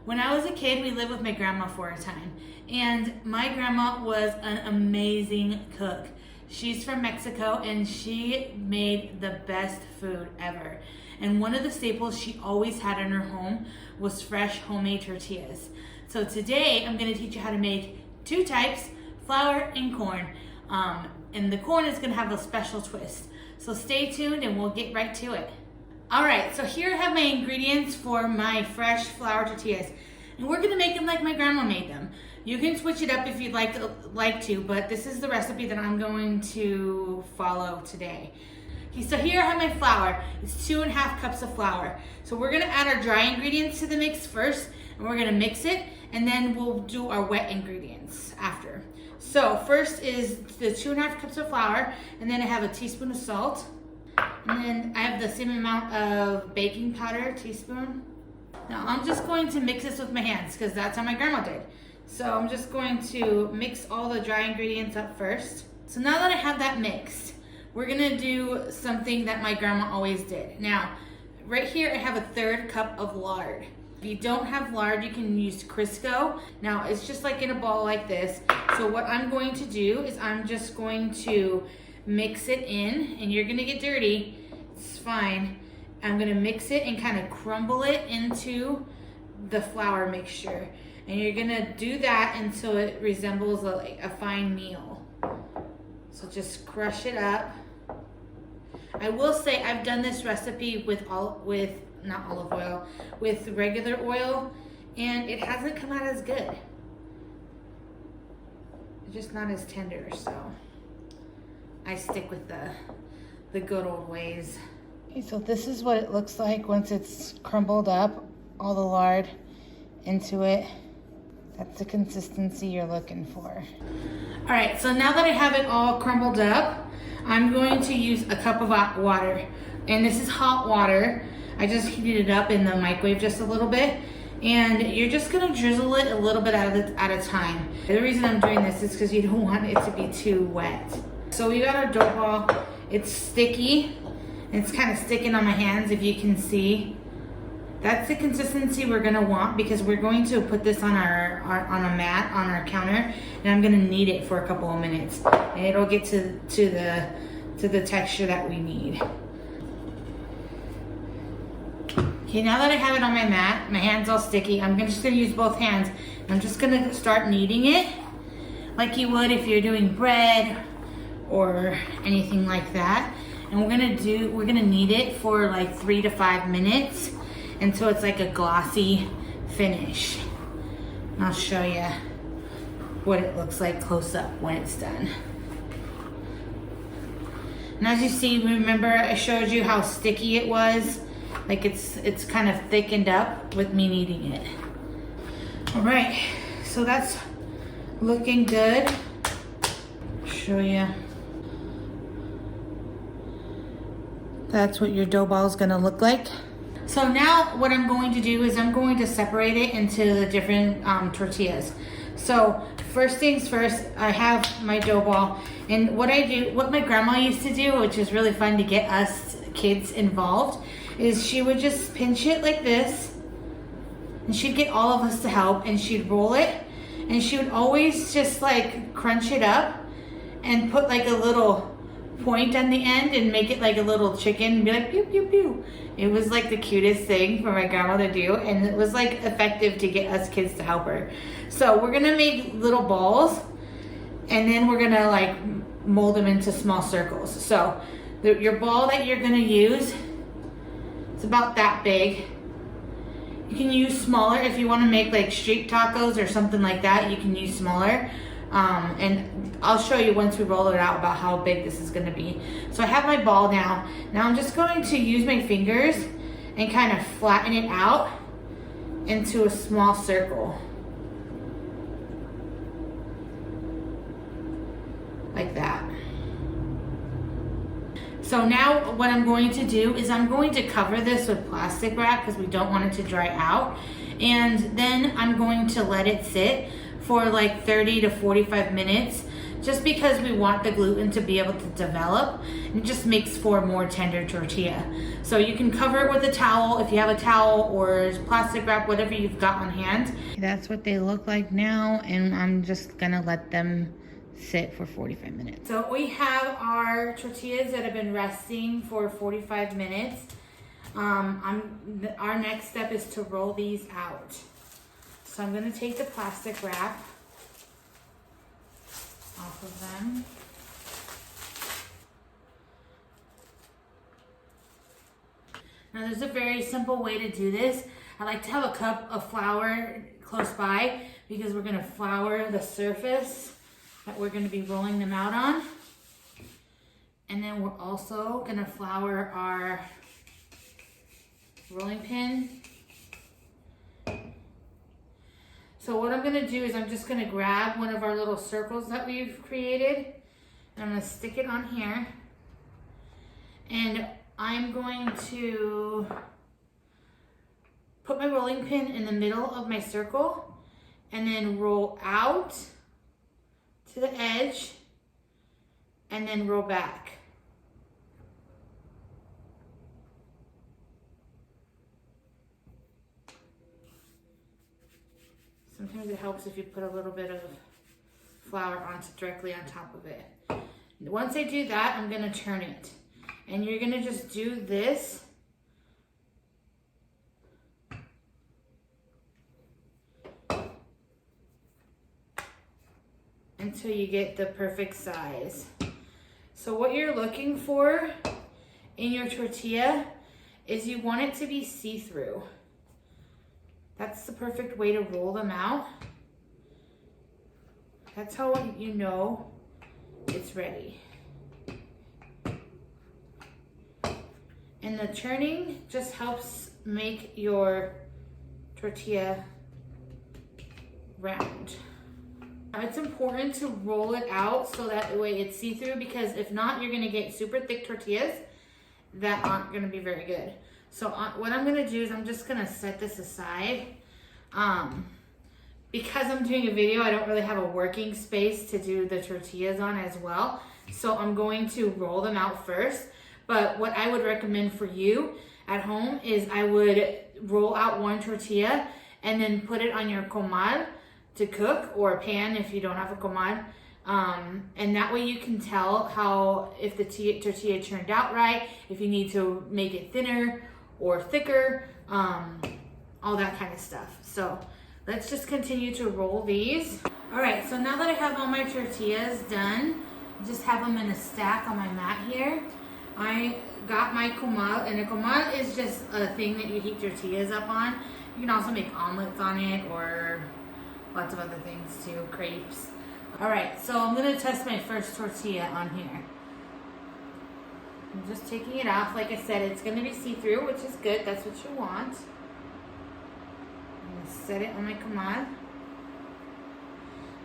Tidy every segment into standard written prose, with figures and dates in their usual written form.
When I was a kid, we lived with my grandma for a time, and my grandma was an amazing cook. She's from Mexico, and she made the best food ever. And one of the staples she always had in her home was fresh homemade tortillas. So today, I'm gonna teach you how to make two types, flour and corn. And the corn is gonna have a special twist. So stay tuned and we'll get right to it. All right, so here I have my ingredients for my fresh flour tortillas. And we're gonna make them like my grandma made them. You can switch it up if you'd like to, but this is the recipe that I'm going to follow today. Okay, so here I have my flour. It's 2.5 cups of flour. So we're gonna add our dry ingredients to the mix first, and we're gonna mix it, and then we'll do our wet ingredients after. So first is the 2.5 cups of flour, and then I have a teaspoon of salt, and then I have the same amount of baking powder, teaspoon. Now I'm just going to mix this with my hands because that's how my grandma did. So I'm just going to mix all the dry ingredients up first. So now that I have that mixed, we're gonna do something that my grandma always did. Now, right here I have a 1/3 cup of lard. If you don't have lard, you can use Crisco. Now it's just like in a ball like this. So what I'm going to do is I'm just going to mix it in, and you're gonna get dirty, it's fine. I'm gonna mix it and kind of crumble it into the flour mixture. And you're gonna do that until it resembles a fine meal. So just crush it up. I will say I've done this recipe with not olive oil, with regular oil, and it hasn't come out as good. It's just not as tender, so I stick with the good old ways. Okay, so this is what it looks like once it's crumbled up, all the lard into it. That's the consistency you're looking for. All right, so now that I have it all crumbled up, I'm going to use a cup of hot water. And this is hot water. I just heated it up in the microwave just a little bit. And you're just gonna drizzle it a little bit at a time. The reason I'm doing this is because you don't want it to be too wet. So we got our dough ball. It's sticky. It's kind of sticking on my hands, if you can see. That's the consistency we're gonna want because we're going to put this on on a mat on our counter, and I'm gonna knead it for a couple of minutes, and it'll get to the texture that we need. Okay, now that I have it on my mat, my hand's all sticky, I'm just gonna use both hands. I'm just gonna start kneading it like you would if you're doing bread or anything like that. And we're gonna knead it for like 3 to 5 minutes until it's like a glossy finish. And I'll show you what it looks like close up when it's done. And as you see, remember I showed you how sticky it was? Like it's kind of thickened up with me kneading it. All right, so that's looking good. Show you. That's what your dough ball is gonna look like. So now what I'm going to do is I'm going to separate it into the different tortillas. So first things first, I have my dough ball, and what my grandma used to do, which is really fun to get us kids involved, is she would just pinch it like this, and she'd get all of us to help, and she'd roll it, and she would always just like crunch it up and put like a little point on the end and make it like a little chicken and be like pew pew pew. It was like the cutest thing for my grandma to do, and it was like effective to get us kids to help her. So we're gonna make little balls, and then we're gonna like mold them into small circles. So your ball that you're gonna use, it's about that big. You can use smaller if you want to make like street tacos or something like that. You can use smaller. And I'll show you once we roll it out about how big this is going to be. So I have my ball now. Now I'm just going to use my fingers and kind of flatten it out into a small circle. Like that. So now what I'm going to do is I'm going to cover this with plastic wrap because we don't want it to dry out. And then I'm going to let it sit for like 30 to 45 minutes just because we want the gluten to be able to develop. It just makes for a more tender tortilla. So you can cover it with a towel if you have a towel, or plastic wrap, whatever you've got on hand. That's what they look like now, and I'm just gonna let them sit for 45 minutes. So we have our tortillas that have been resting for 45 minutes. Our next step is to roll these out. So I'm gonna take the plastic wrap off of them. Now there's a very simple way to do this. I like to have a cup of flour close by because we're gonna flour the surface that we're gonna be rolling them out on. And then we're also gonna flour our rolling pin. So what I'm gonna do is I'm just gonna grab one of our little circles that we've created, and I'm gonna stick it on here. And I'm going to put my rolling pin in the middle of my circle and then roll out to the edge and then roll back. Sometimes it helps if you put a little bit of flour directly on top of it. Once I do that, I'm gonna turn it. And you're gonna just do this until you get the perfect size. So what you're looking for in your tortilla is you want it to be see-through. That's the perfect way to roll them out. That's how you know it's ready. And the turning just helps make your tortilla round. Now it's important to roll it out so that way it's see-through, because if not, you're gonna get super thick tortillas that aren't gonna be very good. So what I'm gonna do is I'm just gonna set this aside. Because I'm doing a video, I don't really have a working space to do the tortillas on as well. So I'm going to roll them out first. But what I would recommend for you at home is I would roll out one tortilla and then put it on your comal to cook, or a pan if you don't have a comal. And that way you can tell if the tortilla turned out right, if you need to make it thinner or thicker, all that kind of stuff. So let's just continue to roll these. All right, so now that I have all my tortillas done, just have them in a stack on my mat here. I got my comal, and a comal is just a thing that you heat tortillas up on. You can also make omelets on it, or lots of other things too, crepes. All right, so I'm gonna test my first tortilla on here. I'm just taking it off. Like I said, it's gonna be see-through, which is good. That's what you want. I'm gonna set it on my comal.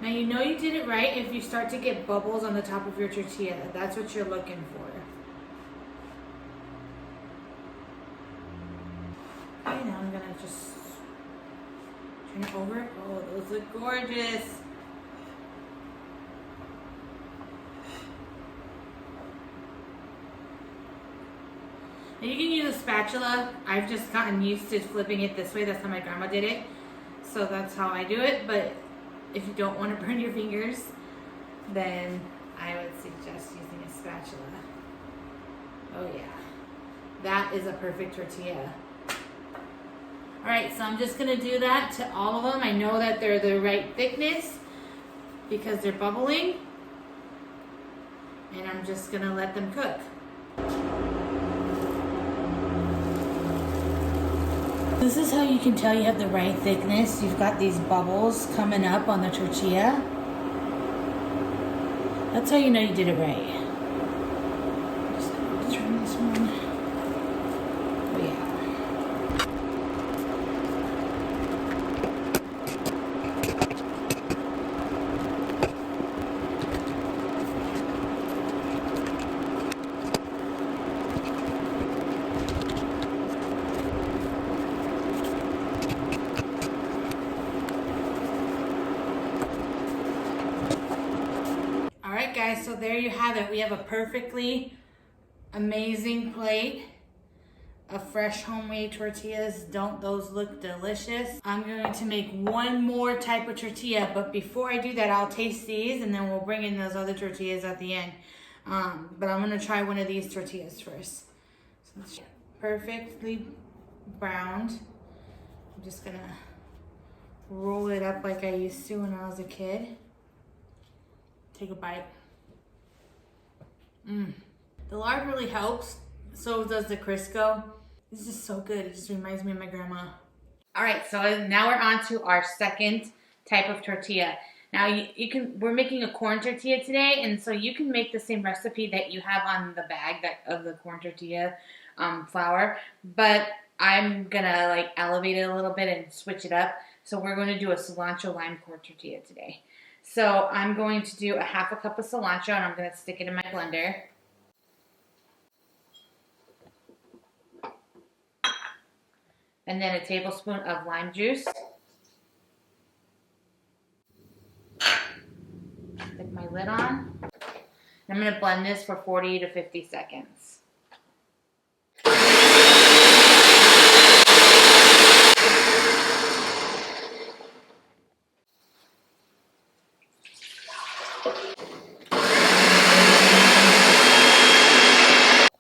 Now you know you did it right if you start to get bubbles on the top of your tortilla. That's what you're looking for. Okay, now I'm gonna just turn it over. Oh, those look gorgeous. Now you can use a spatula. I've just gotten used to flipping it this way. That's how my grandma did it. So that's how I do it. But if you don't want to burn your fingers, then I would suggest using a spatula. Oh yeah. That is a perfect tortilla. All right, so I'm just gonna do that to all of them. I know that they're the right thickness because they're bubbling. And I'm just gonna let them cook. This is how you can tell you have the right thickness. You've got these bubbles coming up on the tortilla. That's how you know you did it right. Just gonna turn this one. Oh yeah. so there you have it. We have a perfectly amazing plate of fresh homemade tortillas. Don't those look delicious? I'm going to make one more type of tortilla, but before I do that, I'll taste these and then we'll bring in those other tortillas at the end. But I'm gonna try one of these tortillas first. So it's perfectly browned. I'm just gonna roll it up like I used to when I was a kid. Take a bite. The lard really helps. So does the Crisco. This is so good. It just reminds me of my grandma. All right, so now we're on to our second type of tortilla. Now we're making a corn tortilla today, and so you can make the same recipe that you have on the bag of the corn tortilla flour, but I'm gonna like elevate it a little bit and switch it up. So we're going to do a cilantro lime corn tortilla today. So I'm going to do a half a cup of cilantro, and I'm gonna stick it in my blender. And then a tablespoon of lime juice. Stick my lid on. I'm going to blend this for 40 to 50 seconds.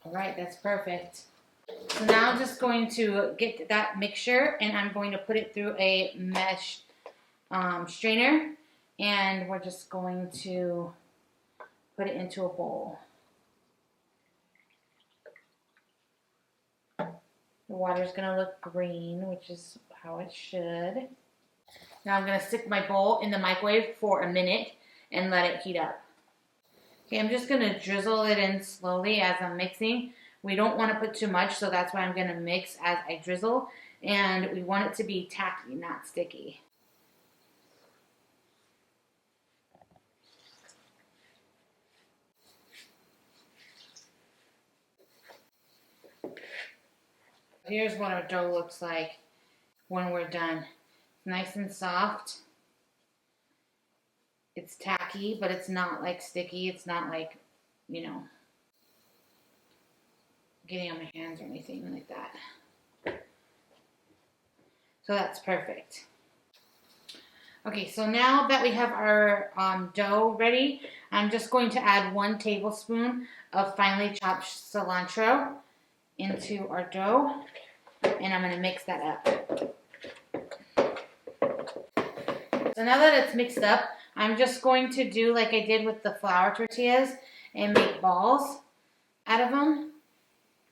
All right, that's perfect. So now I'm just going to get that mixture and I'm going to put it through a mesh strainer, and we're just going to put it into a bowl. The water's going to look green, which is how it should. Now I'm going to stick my bowl in the microwave for a minute and let it heat up. Okay, I'm just going to drizzle it in slowly as I'm mixing. We don't want to put too much, so that's why I'm going to mix as I drizzle. And we want it to be tacky, not sticky. Here's what our dough looks like when we're done. It's nice and soft. It's tacky, but it's not like sticky. It's not like, you know, getting on my hands or anything like that. So that's perfect. Okay, so now that we have our dough ready, I'm just going to add 1 tablespoon of finely chopped cilantro into our dough, and I'm going to mix that up. So now that it's mixed up, I'm just going to do like I did with the flour tortillas and make balls out of them.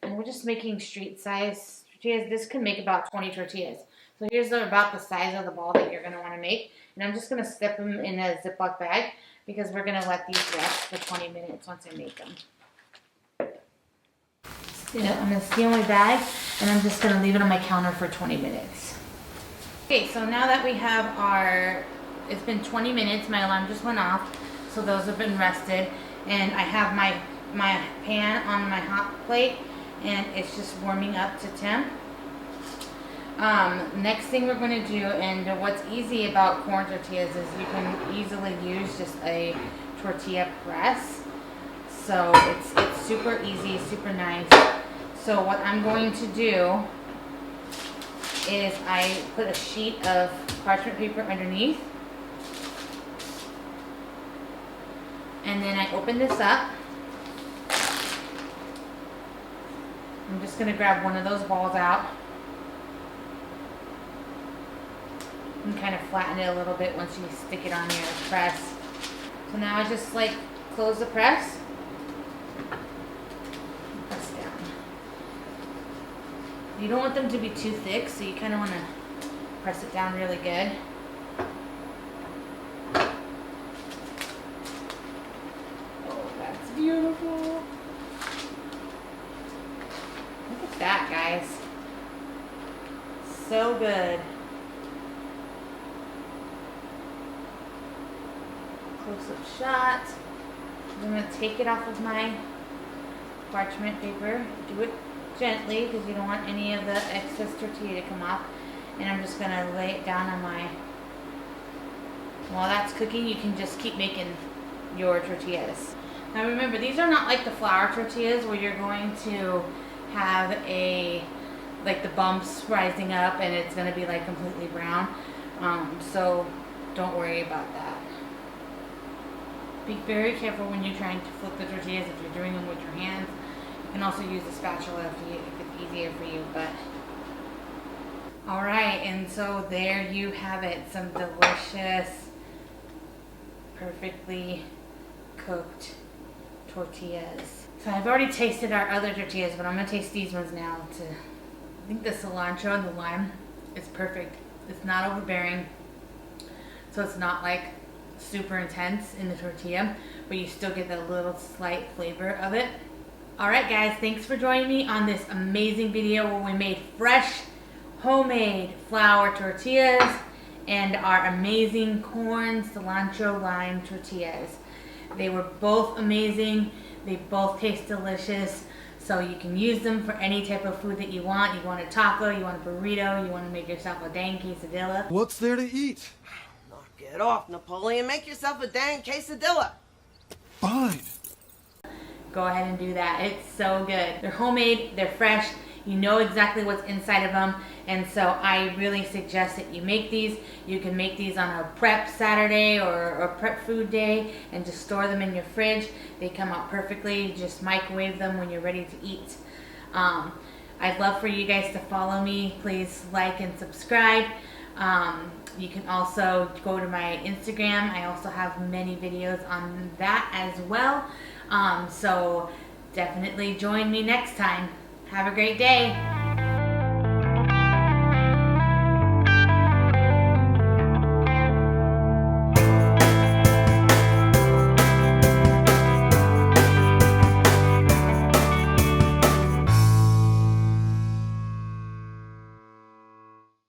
And we're just making street size tortillas. This can make about 20 tortillas. So here's about the size of the ball that you're going to want to make. And I'm just going to stick them in a Ziploc bag because we're going to let these rest for 20 minutes once I make them. I'm going to seal my bag and I'm just going to leave it on my counter for 20 minutes. Okay, so now that we have it's been 20 minutes, my alarm just went off. So those have been rested. And I have my pan on my hot plate. And it's just warming up to temp. Next thing we're going to do, and what's easy about corn tortillas is you can easily use just a tortilla press. So it's super easy, super nice. So what I'm going to do is I put a sheet of parchment paper underneath. And then I open this up. I'm just going to grab one of those balls out and kind of flatten it a little bit once you stick it on your press. So now I just like close the press, press down. You don't want them to be too thick, so you kind of want to press it down really good. Oh, that's beautiful. Look at that, guys. So good. Close-up shot. I'm going to take it off of my parchment paper. Do it gently because you don't want any of the excess tortilla to come off. And I'm just going to lay it down on my... While that's cooking, you can just keep making your tortillas. Now remember, these are not like the flour tortillas where you're going to have like the bumps rising up and it's going to be like completely brown. So don't worry about that. Be very careful when you're trying to flip the tortillas if you're doing them with your hands. You can also use a spatula if it's easier for you. But all right, and so there you have it. Some delicious, perfectly cooked tortillas. So I've already tasted our other tortillas, but I'm gonna taste these ones now. I think the cilantro and the lime is perfect. It's not overbearing, so it's not like super intense in the tortilla, but you still get that little slight flavor of it. All right, guys, thanks for joining me on this amazing video where we made fresh, homemade flour tortillas and our amazing corn cilantro lime tortillas. They were both amazing. They both taste delicious. So you can use them for any type of food that you want. You want a taco, you want a burrito, you want to make yourself a dang quesadilla. What's there to eat? Knock it off, Napoleon. Make yourself a dang quesadilla. Fine. Go ahead and do that. It's so good. They're homemade, they're fresh, you know exactly what's inside of them, and so I really suggest that you make these. You can make these on a prep Saturday or prep food day and just store them in your fridge. They come out perfectly. Just microwave them when you're ready to eat. I'd love for you guys to follow me. Please like and subscribe. You can also go to my Instagram. I also have many videos on that as well. So definitely join me next time. Have a great day.